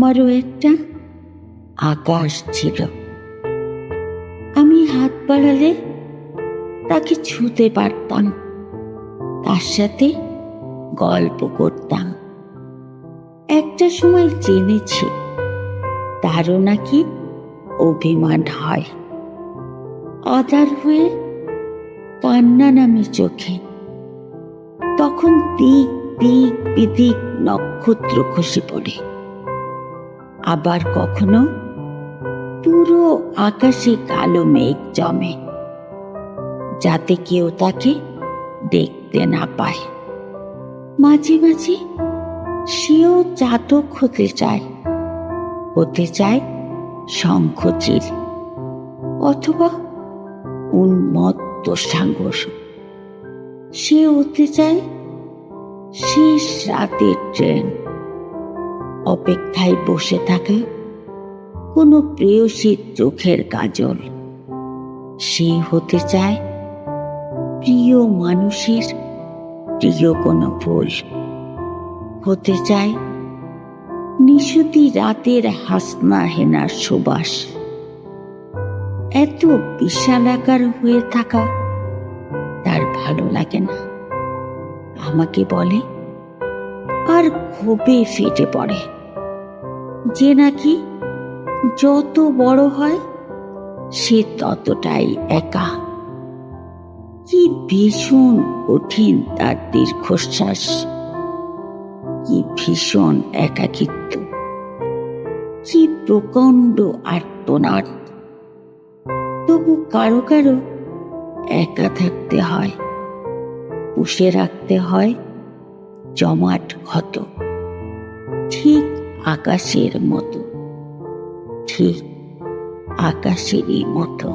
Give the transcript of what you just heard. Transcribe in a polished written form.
আমারও একটা আকাশ ছিল। আমি হাত বাড়ালে তাকে ছুঁতে পারতাম, তার সাথে গল্প করতাম। একটা সময় জেনেছি তারও নাকি অভিমান হয়। আধার হয়ে কান্না নামে চোখে, তখন দিক দিক বিদিক নক্ষত্র খসে পড়ে। আবার কখনো পুরো আকাশে কালো মেঘ জমে, যাতে কেউ তাকে দেখতে না পায়। মাঝে মাঝে সেও চাতক হতে চায় শঙ্খচিল অথবা উন্মত্ত সাগর। সে হতে চায় শেষ রাতের ট্রেন, অপেক্ষায় বসে থাকা কোনো প্রেয়সীর চোখের কাজল। সে হতে চায় প্রিয় মানুষের প্রিয় কোনো ফুল, হতে চায় নিশুতি রাতের হাসনা হেনার সুবাস। এত বিশালাকার হয়ে থাকা তার ভালো লাগে না। আমাকে বলে আর ক্ষোভে ফেটে পড়ে যে নাকি যত বড় হয় সে ততটাই একা। কি ভীষণ কঠিন তার দীর্ঘশ্বাস, কি ভীষণ একাকিত্ব, কি প্রকাণ্ড আর্তনাদ। তবু কারো কারো একা থাকতে হয়, পুষে রাখতে হয় জমাট ক্ষত, ঠিক আকাশের মতো, ঠিক আকাশেরই মতো।